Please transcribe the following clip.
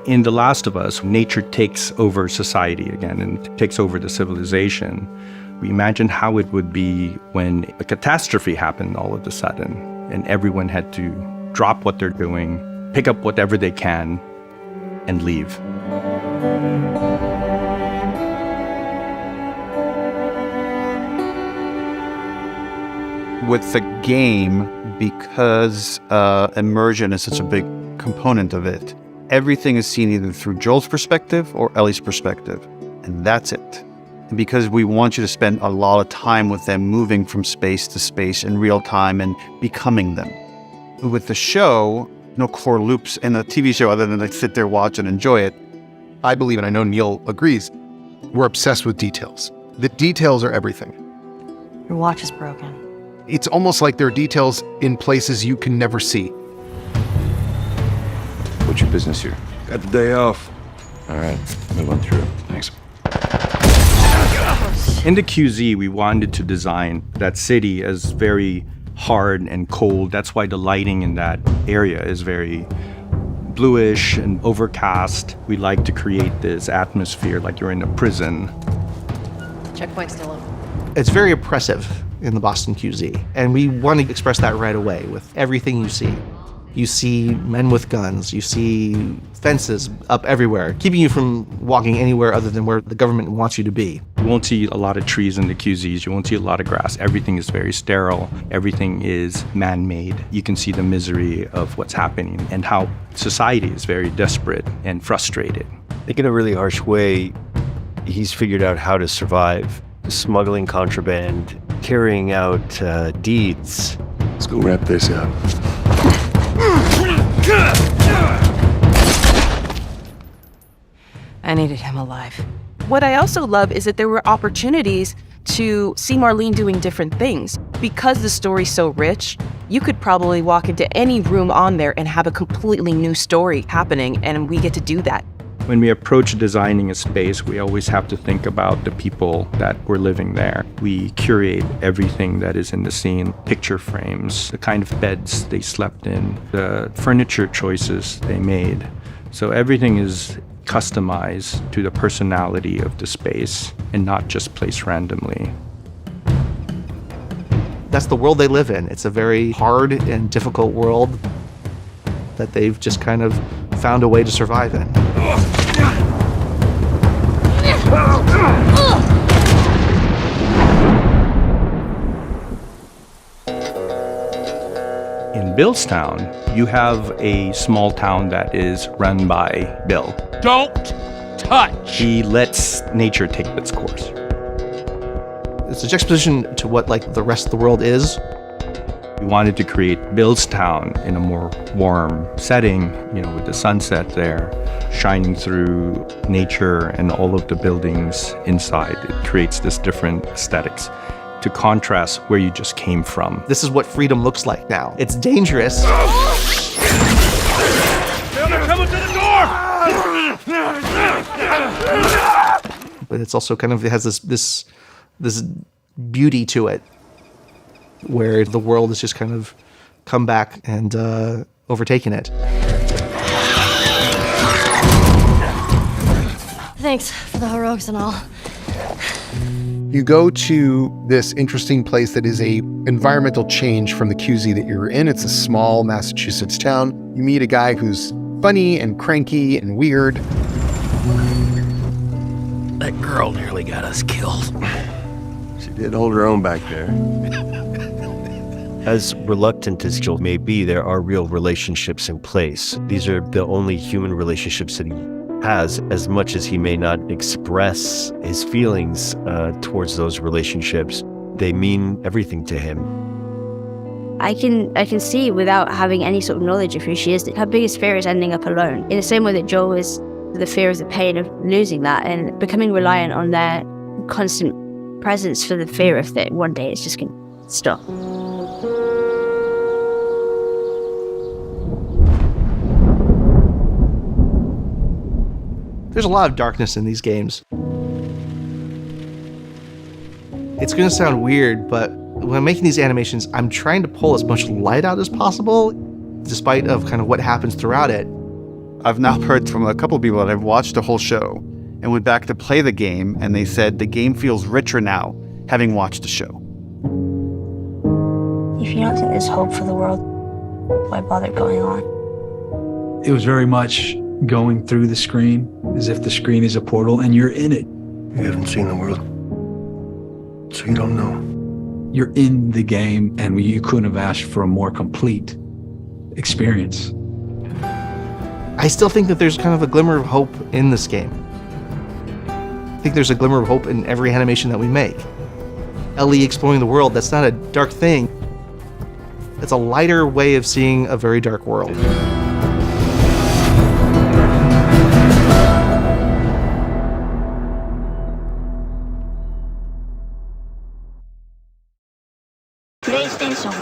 In The Last of Us, nature takes over society again and takes over the civilization. We imagine how it would be when a catastrophe happened all of a sudden and everyone had to drop what they're doing, pick up whatever they can, and leave. With the game, because immersion is such a big component of it, everything is seen either through Joel's perspective or Ellie's perspective, and that's it. And because we want you to spend a lot of time with them, moving from space to space in real time and becoming them. With the show, no core loops in the TV show other than to sit there, watch, and enjoy it. I believe, and I know Neil agrees, we're obsessed with details. The details are everything. Your watch is broken. It's almost like there are details in places you can never see. What's your business here? Got the day off. All right, move on through. Thanks. In the QZ, we wanted to design that city as very hard and cold. That's why the lighting in that area is very bluish and overcast. We like to create this atmosphere like you're in a prison. Checkpoint still open. It's very oppressive in the Boston QZ, and we want to express that right away with everything you see. You see men with guns, you see fences up everywhere, keeping you from walking anywhere other than where the government wants you to be. You won't see a lot of trees in the QZs, you won't see a lot of grass. Everything is very sterile, everything is man-made. You can see the misery of what's happening and how society is very desperate and frustrated. I think in a really harsh way, he's figured out how to survive. Smuggling contraband, carrying out deeds. Let's go wrap this up. I needed him alive. What I also love is that there were opportunities to see Marlene doing different things. Because the story's so rich, you could probably walk into any room on there and have a completely new story happening, and we get to do that. When we approach designing a space, we always have to think about the people that were living there. We curate everything that is in the scene, picture frames, the kind of beds they slept in, the furniture choices they made. So everything is customized to the personality of the space and not just placed randomly. That's the world they live in. It's a very hard and difficult world that they've just kind of found a way to survive in. In Billstown, you have a small town that is run by Bill. Don't touch! He lets nature take its course. It's a juxtaposition to what the rest of the world is. We wanted to create Billstown in a more warm setting, with the sunset there, shining through nature and all of the buildings inside. It creates this different aesthetics to contrast where you just came from. This is what freedom looks like now. It's dangerous. They're coming to the door! But it's also it has this beauty to it, where the world has just kind of come back and overtaken it. Thanks for the heroics and all. You go to this interesting place that is a environmental change from the QZ that you're in. It's a small Massachusetts town. You meet a guy who's funny and cranky and weird. That girl nearly got us killed. She did hold her own back there. As reluctant as Joel may be, there are real relationships in place. These are the only human relationships that he has, as much as he may not express his feelings towards those relationships. They mean everything to him. I can see without having any sort of knowledge of who she is that her biggest fear is ending up alone. In the same way that Joel is the fear of the pain of losing that and becoming reliant on their constant presence for the fear of that one day it's just going to stop. There's a lot of darkness in these games. It's going to sound weird, but when I'm making these animations, I'm trying to pull as much light out as possible, despite of kind of what happens throughout it. I've now heard from a couple of people that have watched the whole show and went back to play the game, and they said the game feels richer now, having watched the show. If you don't think there's hope for the world, why bother going on? It was very much going through the screen as if the screen is a portal and you're in it. You haven't seen the world, so you don't know. You're in the game, and you couldn't have asked for a more complete experience. I still think that there's kind of a glimmer of hope in this game. I think there's a glimmer of hope in every animation that we make. Ellie exploring the world, that's not a dark thing. It's a lighter way of seeing a very dark world. PlayStation